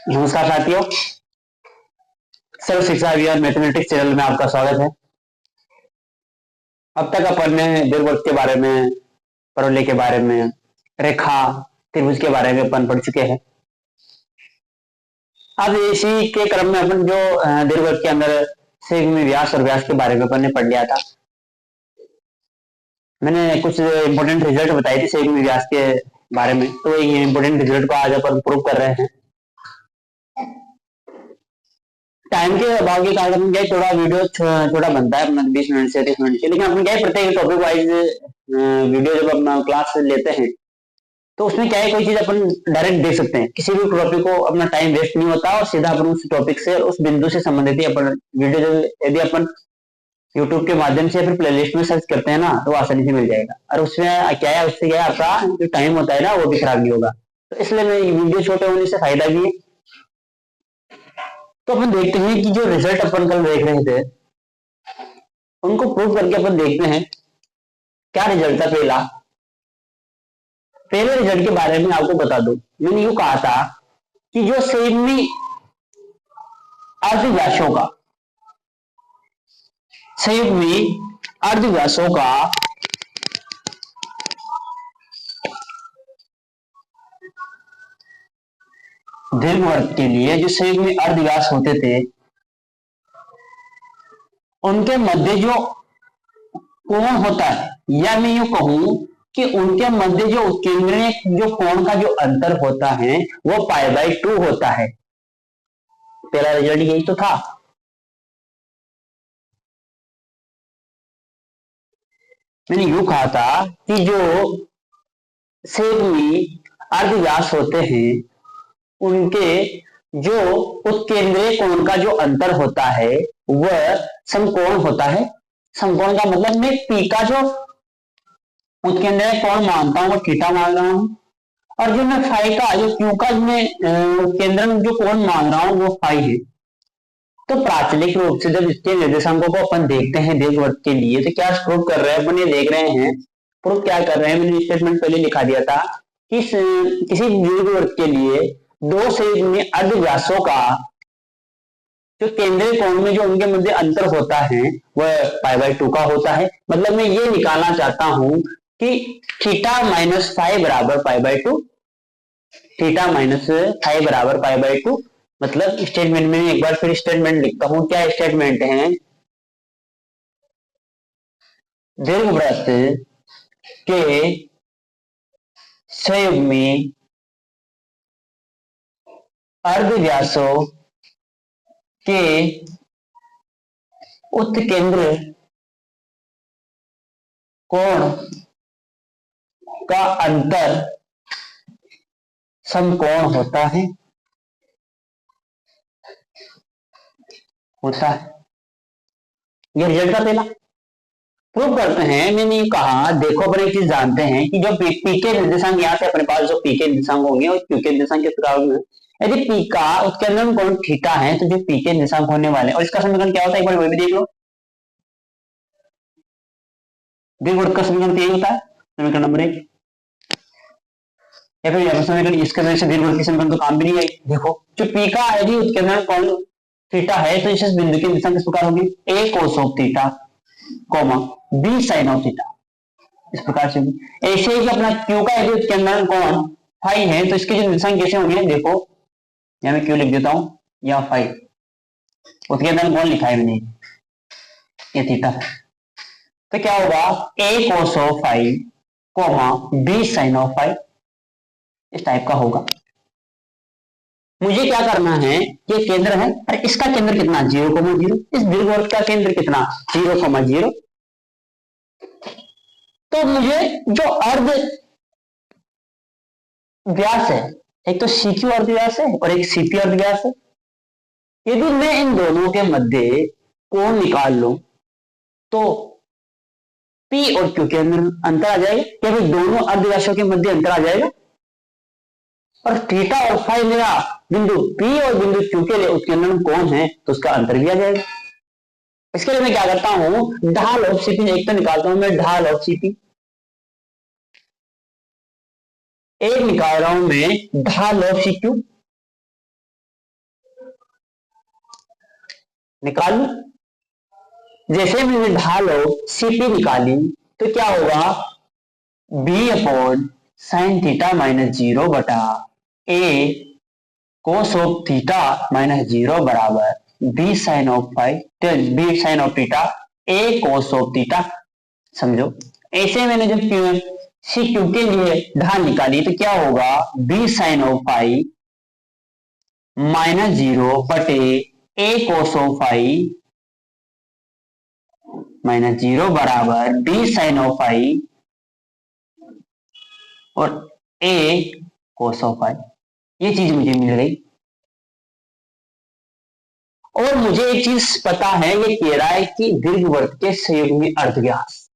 नमस्कार साथियों, सर्व शिक्षा अभियान मैथमेटिक्स चैनल में आपका स्वागत है। अब तक अपन ने दीर्घवृत्त के बारे में, परवलय के बारे में, रेखा, त्रिभुज के बारे में अपन पढ़ चुके हैं। अब इसी के क्रम में अपन जो दीर्घवृत्त के अंदर सेगमी व्यास और व्यास के बारे में अपन ने पढ़ लिया था। मैंने कुछ इंपोर्टेंट रिजल्ट बताए थे सेगमी व्यास के बारे में, तो ये इंपोर्टेंट रिजल्ट को आज अपन प्रूव कर रहे हैं। टाइम के अभाव के कारण अपन क्या थोड़ा वीडियो छोटा बनता है अपना 20 मिनट से 30 मिनट के, लेकिन अपन क्या प्रत्येक टॉपिक वाइज वीडियो जब अपना क्लास लेते हैं तो उसमें क्या है, कोई चीज अपन डायरेक्ट देख सकते हैं। किसी भी टॉपिक को अपना टाइम वेस्ट नहीं होता और सीधा अपन उस टॉपिक से उस बिंदु से संबंधित ही अपन वीडियो यदि अपन यूट्यूब के माध्यम से फिर प्लेलिस्ट में सर्च करते हैं ना तो आसानी से मिल जाएगा। और उसमें क्या है, उससे क्या है, आपका जो टाइम होता है ना वो भी खराब नहीं होगा। तो इसलिए मैं वीडियो छोटे होने से फायदा भी है। तो अपन देखते हैं कि जो रिजल्ट अपन कल देख रहे थे उनको प्रूव करके अपन देखते हैं क्या रिजल्ट था। पहले रिजल्ट के बारे में आपको बता दूं, मैंने यूं कहा था कि जो संयुग्मी अर्धव्यासों का दीर्घवृत्त के लिए जो संयुग्मी अर्धव्यास होते थे उनके मध्य जो कोण होता है, या मैं यूं कहूं कि उनके मध्य जो उत्केंद्रीय जो कोण का जो अंतर होता है वो π/2 होता है। पहला रिजल्ट यही तो था। मैंने यूं कहा था कि जो संयुग्मी अर्धव्यास होते हैं उनके जो उत्केंद्रीय कोण का जो अंतर होता है वह समकोण होता है। समकोण का मतलब मैं पी का जो उत्केंद्रीय कोण मानता हूं वो थीटा मान रहा हूं, और जो मैं फाई का जो क्यू का मैं केंद्र जो कोण मान रहा हूं वो फाई है। तो प्राचलिक रूप से जब इसके निर्देशांकों को अपन देखते हैं दीर्घवृत्त के लिए तो क्या प्रूव कर रहे हैं, अपन ये देख रहे हैं प्रूव क्या कर रहे हैं। मैंने स्टेटमेंट पहले लिखा दिया था कि किसी दीर्घवृत्त के लिए दो संयुग्मी अर्धव्यासों का जो केंद्रीय कोण में जो उनके मध्य अंतर होता है वह π/2 का होता है। मतलब मैं ये निकालना चाहता हूं कि थीटा माइनस फाइव बराबर π/2, थीटा माइनस फाइव बराबर π/2। मतलब स्टेटमेंट में एक बार फिर स्टेटमेंट लिखता हूं। क्या स्टेटमेंट है? दीर्घवृत्त के संयुग्मी अर्धव्यासों के उत्केंद्र कोण का अंतर समकोण होता है। यह रिजल्ट का पहला प्रूव करते हैं। मैंने कहा देखो अपन एक चीज जानते हैं कि जो पी के निर्देशांक यहाँ से अपने पास जो पी के निर्देशांक होंगे और क्यू के निर्देशांक किस प्रकार होंगे। यदि पी का उसके अंदर कोण थीटा है तो जो पी के निर्देशांक होने वाले, और इसका समीकरण क्या होता है एक बार वो भी देख लो। दीर्घवृत्त का समीकरण यही होता है, समीकरण नंबर 1। या फिर समीकरण इसके वजह से दीर्घवृत्त के समीकरण तो काम भी नहीं आई। देखो जो पी का यदि उसके अंदर कोण थीटा है तो इस बिंदु की दिशा किस प्रकार होगी, a cos of theta comma b sin of theta, इस प्रकार से। ऐसे ही अपना q का यदि उसके अंदर कोण फाई है तो इसकी जो दिशा कैसे होंगे, देखो यहां मैं q लिख देता हूं या फाई, उसके अंदर कोण लिखा है मैंने, ये थीटा है। तो क्या होगा a cos of phi comma b sin of phi, इस टाइप का होगा। मुझे क्या करना है, ये केंद्र है और इसका केंद्र कितना 0,0, इस दीर्घवृत्त का केंद्र कितना 0,0। तो मुझे जो अर्ध व्यास है, एक तो CQ अर्धव्यास है और एक CP अर्धव्यास है। यदि मैं इन दोनों के मध्य कोण निकाल लूं तो P और Q के अंदर अंतर आ जाएगा, या फिर दोनों अर्धव्यासों के मध्य अंतर आ जाएगा, और थीटा और फाई मेरा बिंदु P और बिंदु Q के लिए उसके अंदर कोण है तो उसका अंतर भी आ जाएगा। इसके लिए मैं क्या करता हूं, ढाल ऑफ CP एक तो निकालता हूं मैं, ढाल ऑफ CP एक निकाल रहा हूं मैं, ढाल ऑफ CQ निकालू। जैसे मैंने ढालो सीपी निकाली तो क्या होगा, B upon sine theta minus 0 बटा A cos of theta minus 0 बराबर B sine of B sine of theta A cos of theta. समझो, ऐसे मैंने जब सी क्यू के लिए ढाल निकाली तो क्या होगा, B sine of phi minus 0 बटे A cos of phi minus 0 बराबर बी साइन ऑफ फाई और ए कोस ऑफ फाई। ये चीज मुझे मिल गई। और मुझे एक चीज पता है, ये कह रहा है कि दीर्घवृत्त के संयुग्मी अर्धव्यास,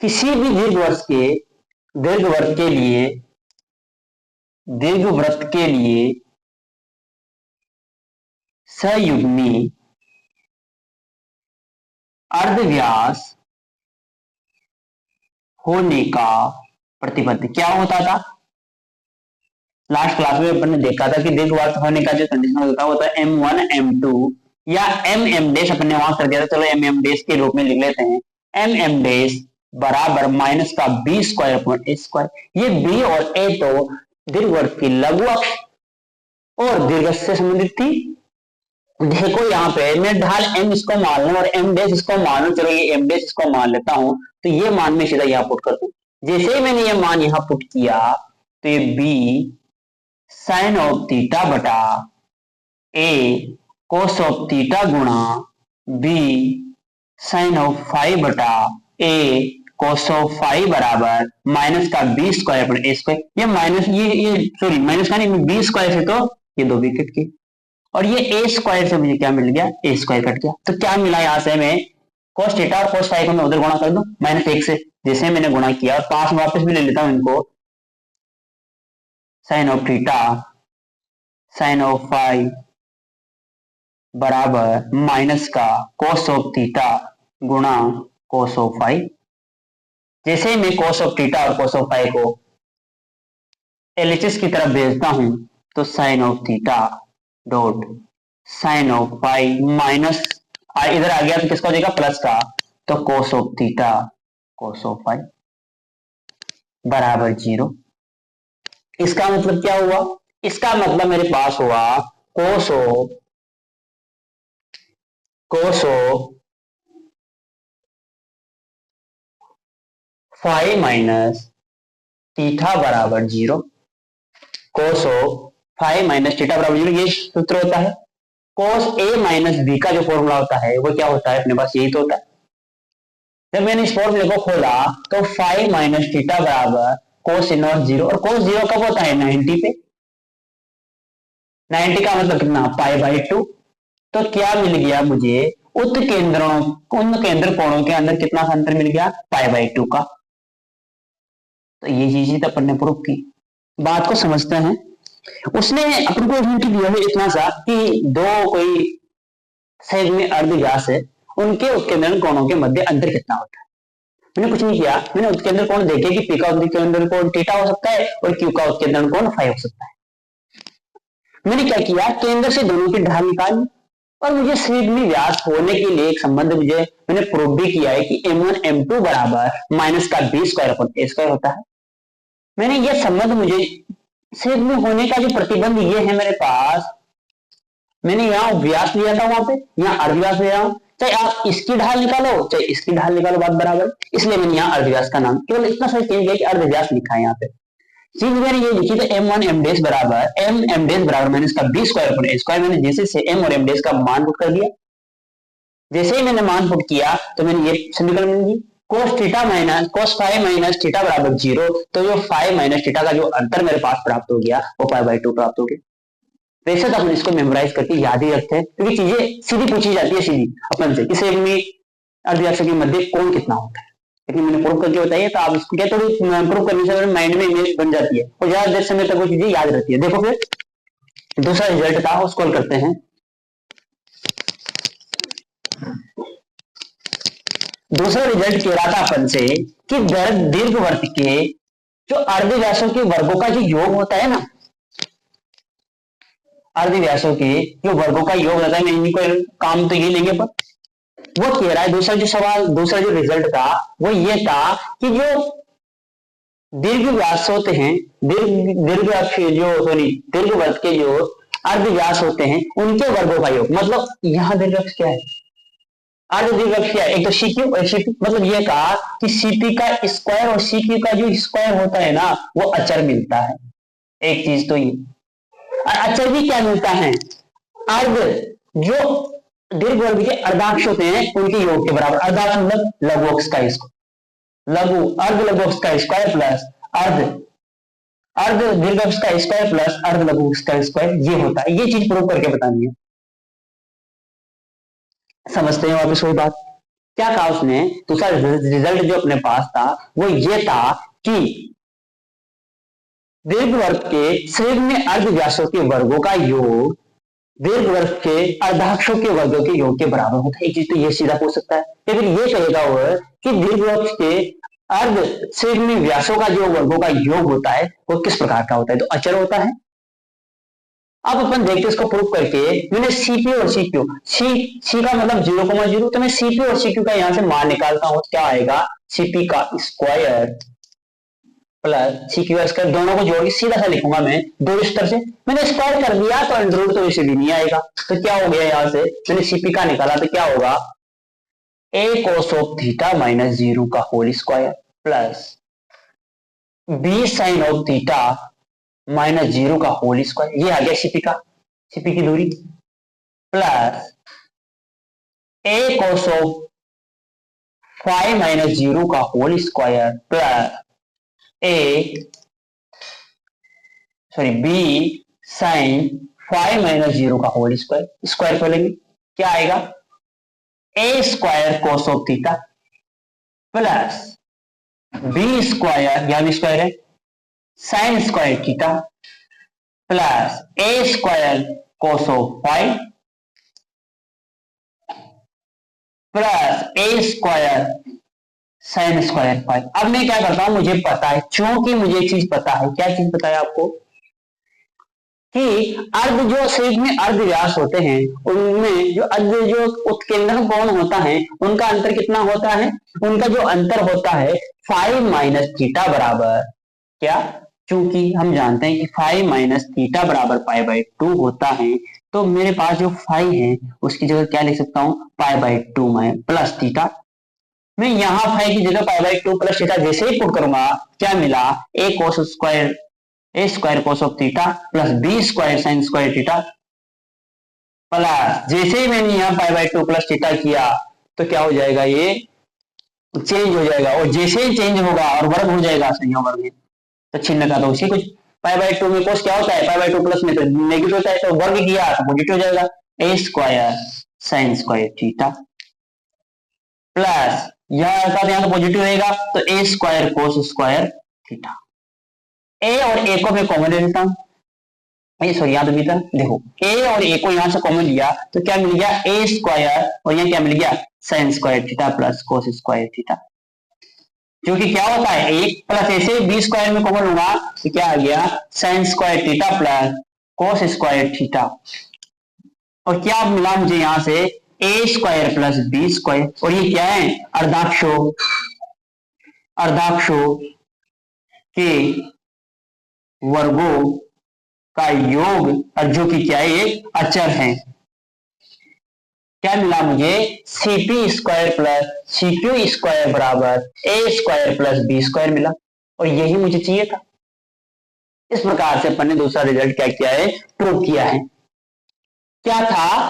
किसी भी दीर्घवृत्त के लिए संयुग्मी अर्धव्यास होने का प्रतिबंध क्या होता था। लास्ट क्लास में अपन ने देखा था कि दीर्घवृत्त होने का जो कंडीशन होता है वो होता है M1 M2 या MM डैश, अपन ने वहां कर दिया था, चलो MM डैश के रूप में लिख लेते हैं। MM डैश बराबर माइनस का बी स्क्वायर अपॉन ए स्क्वायर। ये बी और ए तो दीर्घवृत्त की लघु अक्ष और दीर्घ से संबंधित थी। देखो यहाँ पे मैं ढाल M इसको मान लूं और M डैश इसको मान लूं, चलो ये M डैश इसको मान लेता हूं, तो ये मान में सीधा यहाँ पुट कर दूं। जैसे ही मैंने ये मान यहाँ पुट किया तो ये बी साइन ऑफ थीटा बटा ए कोस ऑफ थीटा गुणा बी साइन ऑफ फाई बटा ए कोस ऑफ फाई बराबर माइनस का बी स्क्वायर पर ए स्क्वायर। ये माइनस ये सॉरी माइनस का नहीं, बी स्क्वायर से तो ये दो भी कट गई और ये ए स्क्वायर से मुझे क्या मिल गया, ए स्क्वायर कट गया। तो क्या मिला यहाँ से, मैं कोस थीटा और कोस फाई को मैं उधर गुणा कर दूं माइनस 1 से, जैसे मैंने गुणा किया और पास में वापस भी ले लेता हूं इनको। Sine of theta sine of phi बराबर माइनस का कोस ऑफ थीटा गुणा कोस ऑफ फाई। जैसे ही मैं कोस ऑफ थीटा और कोस ऑफ फाई को एलएचएस की तरफ भेजता हूं तो sine of theta dot sine of phi minus इधर आ गया तो किसका हो जाएगा, प्लस का, तो cos of theta cos of phi बराबर 0। इसका मतलब क्या हुआ, इसका मतलब मेरे पास हुआ cos of phi minus theta बराबर 0। Cos of phi minus theta बराबर 0 ये सूत्र होता है। कोस ए माइनस बी का जो फॉर्मूला होता है वो क्या होता है, अपने पास यही तो होता है। जब मैंने इस फॉर्मूले को खोला तो फाई माइनस थीटा बराबर कोस इनवर्स 0, और कोस 0 कब होता है, 90 पे। 90 का मतलब कितना, पाई बाई 2। तो क्या मिल गया मुझे, उन केंद्र कोणों के अंदर कितना अंतर मिल गया, पाई बाई 2 का। तो ये चीज अपन ने प्रूव की। बात को समझते हैं। उसने अपन को हिंट दिया है इतना सा कि दो कोई संयुग्मी अर्धव्यास है, उनके उत्केंद्रण कोणों के मध्य अंतर कितना होता है। मैंने कुछ नहीं किया, मैंने उत्केंद्र कोण देखे कि पी का उत्केंद्र कोण थीटा हो सकता है और क्यू का उत्केंद्र कोण फाई हो सकता है। मैंने क्या किया, केंद्र से दोनों की ढाल निकाली और मुझे संयुग्मी व्यास होने के लिए एक संबंध मैंने प्रूव भी किया है कि M1 M2 बराबर माइनस का बी स्क्वायर अपॉन ए स्क्वायर होता है। मैंने ये संबंध मुझे संयुग्मी होने का जो प्रतिबंध ये है मेरे पास, मैंने यहाँ व्यास लिया था, वहां पे यहाँ अर्धव्यास ले रहा हूं, चाहे आप इसकी ढाल निकालो चाहे इसकी ढाल निकालो, बात बराबर। इसलिए मैंने यहाँ अर्धव्यास का नाम केवल इतना सा चेंज किया कि अर्धव्यास लिखा है यहाँ पे। चीज मैंने ये लिखी तो M1 M डैश बराबर M डैश बराबर माइनस का बी स्क्वायर अपॉन ए स्क्वायर। मैंने जैसे से M और M डैश का मान पुट कर दिया, जैसे ही मैंने मान पुट किया तो मैंने ये समीकरण मिल गई, cos theta minus cos phi minus theta बराबर 0। तो जो फाई माइनस थीटा का जो अंतर मेरे पास प्राप्त हो गया वो पाई बाई 2 प्राप्त हो गया। वैसे तो अपन इसको मेमोराइज करके याद ही रखते हैं, क्योंकि चीजें सीधी पूछी जाती है सीधी अपन से, किसी में अर्धव्यासों के मध्य कोण कितना होता है। लेकिन मैंने प्रूव करके बताइए तो आप इसको क्या थोड़ी प्रूव करने से माइंड में इमेज बन जाती है और ज्यादा देर समय तक वो चीजें याद रहती है। देखो फिर दूसरा रिजल्ट था, उसको कॉल करते हैं। दूसरा रिजल्ट कह रहा था अपन से कि दीर्घवृत्त के जो अर्धव्यासों के वर्गों का जो योग होता है ना, अर्धव्यासों के जो वर्गों का योग रहता है, मैं इन्हीं को काम तो ये लेंगे, पर वो कह रहा है दूसरा जो सवाल, दूसरा जो रिजल्ट था वो ये था कि जो दीर्घ व्यास होते हैं, दीर्घ जो सॉरी दीर्घ वर्ग के जो अर्धव्यास होते हैं उनके वर्गों का योग, मतलब यहाँ दीर्घ क्या है, अर्ध दीर्घ क्या है, एक तो सीक्यू और सीपी, मतलब ये कहा कि सीपी का स्क्वायर और सीक्यू का जो स्क्वायर होता है ना वो अचर मिलता है। एक चीज तो ये, और अचर भी क्या मिलता है, अर्ध जो दीर्घ वर्ग के अर्धांश होते हैं उनके योग के बराबर, अर्धांश मतलब लघु अक्ष का स्क्वायर, लघु अर्ध लघु अक्ष का स्क्वायर प्लस अर्ध अर्ध दीर्घ अक्ष का स्क्वायर प्लस अर्ध लघु अक्ष का स्क्वायर, ये होता है। ये चीज प्रूव करके बतानी है। समझते हैं वापस वही बात, क्या कहा उसने, दूसरा रिजल्ट जो अपने पास था वो ये था कि दीर्घ वर्ग के संयुग्म अर्धव्यासों के वर्गों का योग दीर्घ वर्ग के अर्धांशों के वर्गों के योग के बराबर होता है। एक चीज तो ये सीधा पूछ सकता है, या फिर ये कहेगा वो कि दीर्घ वर्ग के अर्ध संयुग्म व्यासों का जो वर्गों का योग होता है वो किस प्रकार का होता है, तो अचर होता है। अब अपन देखते हैं इसको प्रूव करके। मैंने सीपी और सीक्यू, सी का मतलब 0,0, तो मैं सीपी और सीक्यू का यहां से मान निकालता हूं, क्या आएगा, सीपी का स्क्वायर प्लस सीक्यू का स्क्वायर, दोनों को जोड़ के सीधा सा लिखूंगा मैं दो स्तर से, मैंने स्क्वायर कर दिया तो अंडर रूट तो इसे भी नहीं आएगा, तो क्या हो गया, यहां से मैंने सीपी का निकाला तो क्या होगा, a cos of theta minus 0 का whole square plus b sine of theta minus 0 का होल स्क्वायर, ये आ गया सीपी की दूरी, plus a cos of 5 minus 0 का whole square plus B sine 5 minus 0 का होल स्क्वायर, स्क्वायर कर लेंगे, क्या आएगा, A square cos of theta plus B square, यहां भी स्क्वायर है, sine square theta plus A square cos of 5 plus A square sine square 5। अब मैं क्या करता हूं, मुझे पता है, क्योंकि मुझे एक चीज पता है, क्या चीज पता है आपको, कि अर्ध जो संयुग्म में अर्धव्यास होते हैं उनमें जो अर्ध जो उत्केंद्र कोण होता है उनका अंतर कितना होता है, उनका जो अंतर होता है 5 माइनस थीटा बराबर क्या, क्योंकि हम जानते हैं कि 5 माइनस थीटा बराबर π/2 होता है, तो मेरे पास जो 5 है उसकी जगह क्या लिख सकता हूं, π/2 में प्लस थीटा, मैं यहां 5 की जगह π/2 प्लस थीटा जैसे ही पुट करूंगा क्या मिला, A square cos of theta plus B square sine square theta plus, जैसे ही मैंने यहाँ π/2 प्लस थीटा किया तो क्या हो जाएगा, ये चेंज हो जाएगा, और जैसे ही चेंज होगा और वर्ग हो जाएगा संयोग वर्ग में, तो चिन्ह का तो उसी कुछ, π/2 में कोस क्या होता है, π/2 प्लस में तो नेगेटिव होता है, तो वर्ग किया तो पॉजिटिव हो जाएगा, A square sine square theta plus यहाँ तो पॉजिटिव रहेगा तो A square cos square theta, A और ए को मैं कॉमन ले लेता हूं, सॉरी याद भी था, देखो ए और ए को यहां से कॉमन लिया तो क्या मिल गया, ए स्क्वायर और यहाँ क्या मिल गया, sign square theta plus cos square theta, क्योंकि क्या होता है एक प्लस ऐसे बी स्क्वायर में कॉमन होगा तो क्या आ गया, sign square theta plus cos square theta, और क्या मिला मुझे यहां से, ए स्क्वायर प्लस बी स्क्वायर, और ये क्या है, अर्धांशों के वर्गों का योग, और जो कि क्या है, एक अचर है, क्या मिला मुझे, CP square plus CQ square बराबर ए स्क्वायर प्लस बी स्क्वायर मिला, और यही मुझे चाहिए था। इस प्रकार से अपन ने दूसरा रिजल्ट क्या किया है, प्रूव किया है। क्या था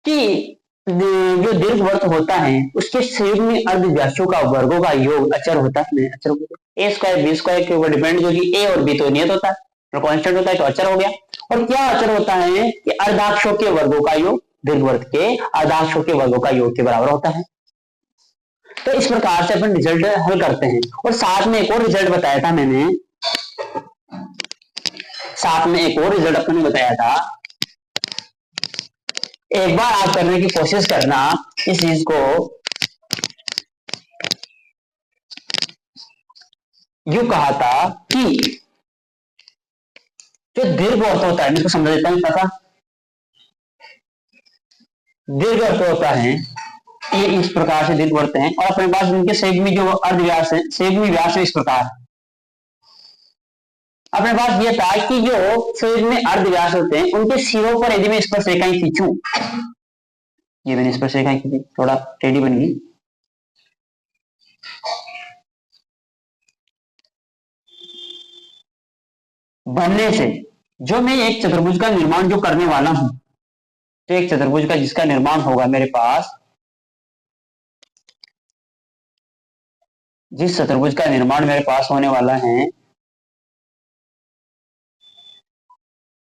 कि जो दीर्घवृत्त होता है उसके संयुग्म अर्धव्यासों का वर्गों का योग अचर होता है, अचर ए स्क्वायर बी स्क्वायर के ऊपर डिपेंड, जो कि ए और बी तो नियत होता है, कांस्टेंट होता है तो अचर हो गया, और क्या अचर होता है कि अर्धांशों के वर्गों का योग दीर्घवृत्त के अर्धांशों के वर्गों का योग के बराबर होता है। तो इस प्रकार से अपन रिजल्ट हल करते हैं, और साथ में एक और रिजल्ट बताया था मैंने, साथ में एक और रिजल्ट अपन ने बताया था, एक बार आप करने की कोशिश करना इस चीज को, यू कहा था कि जो दीर्घवृत्त होता है, मैं इसको समझा देता हूँ पता। दीर्घवृत्त होता है ये इस प्रकार से दीर्घवृत्त हैं, और अपने पास इनके सेगमी जो अर्धव्यास है, सेगमी व्यास है इस प्रकार। अपने पास ये था कि जो शरीर में अर्धव्यास होते हैं उनके सिरों पर यदि मैं स्पर्श रेखाएं खींचूं, ये मैंने स्पर्श रेखाएं खींची, थोड़ा टेढ़ी बन गई, बनने से जो मैं एक चतुर्भुज का निर्माण जो करने वाला हूं, तो एक चतुर्भुज का जिसका निर्माण होगा मेरे पास, जिस चतुर्भुज का निर्माण मेरे पास होने वाला है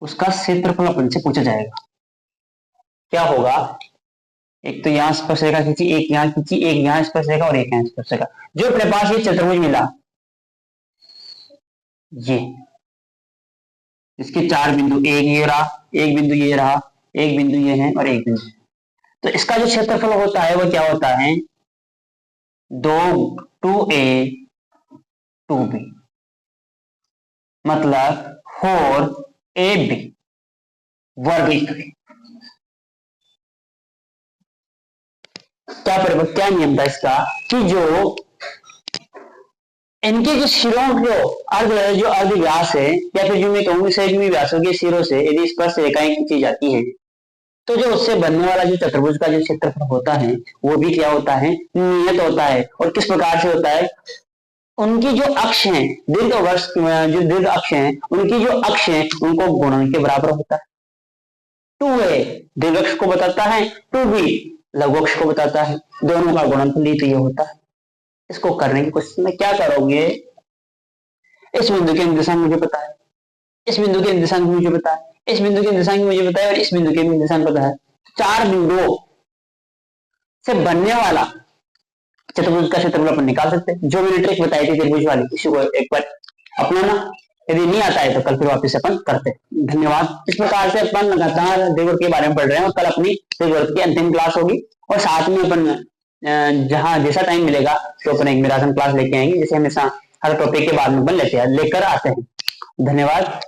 उसका क्षेत्रफल अपन से पूछा जाएगा। क्या होगा, एक तो यहां स्पर्श रेखा खींची, एक यहां खींची, एक यहां स्पर्श रेखा और एक यहां स्पर्श रेखा, जो अपने पास ये चतुर्भुज मिला, ये इसके 4 बिंदु, एक ये रहा, एक बिंदु ये रहा, एक बिंदु ये है और एक बिंदु, तो इसका जो क्षेत्रफल होता है वो क्या होता है, 2a 2b, मतलब 4ab वर्ग। क्या नियम था इसका कि जो इनके जो सिरों को जो अर्ध व्यास है, या फिर जो मैं कहूंगी सेगमी व्यासों के सिरों से यदि स्पर्श रेखाएं खींची जाती है, तो जो उससे बनने वाला जो चतुर्भुज का जो क्षेत्रफल होता है वो भी क्या होता है, नियत होता है। और किस प्रकार से होता है, उनकी जो अक्ष हैं, दीर्घ वर्ष जो दीर्घ अक्ष हैं, उनकी जो अक्ष है उनको गुणन के बराबर होता है। 2a दीर्घ अक्ष को बताता है, 2b लघु अक्ष को बताता है, दोनों का गुणनफल तो ये होता है। इसको करने की कोशिश में क्या करोगे, इस बिंदु के निर्देशांक मुझे पता है, इस बिंदु के निर्देशांक मुझे पता है, इस बिंदु के निर्देशांक मुझे पता है और इस बिंदु के निर्देशांक पता है। 4 बिंदुओं से बनने वाला चतुर्भुज का क्षेत्रफल अपन निकाल सकते हैं। जो मैंने ट्रिक बताई थी त्रिभुज वाली, इसी को एक बार अपनाना, यदि नहीं आता है तो कल फिर वापस अपन करते हैं। धन्यवाद। इस प्रकार से अपन लगातार दीर्घवृत्त के बारे में पढ़ रहे हैं और कल अपनी दीर्घवृत्त की अंतिम क्लास होगी, और साथ में अपन जहां जैसा टाइम मिलेगा तो अपन एक मैराथन क्लास लेके आएंगे, जैसे हमेशा हर टॉपिक के बाद में अपन लेकर आते हैं। धन्यवाद।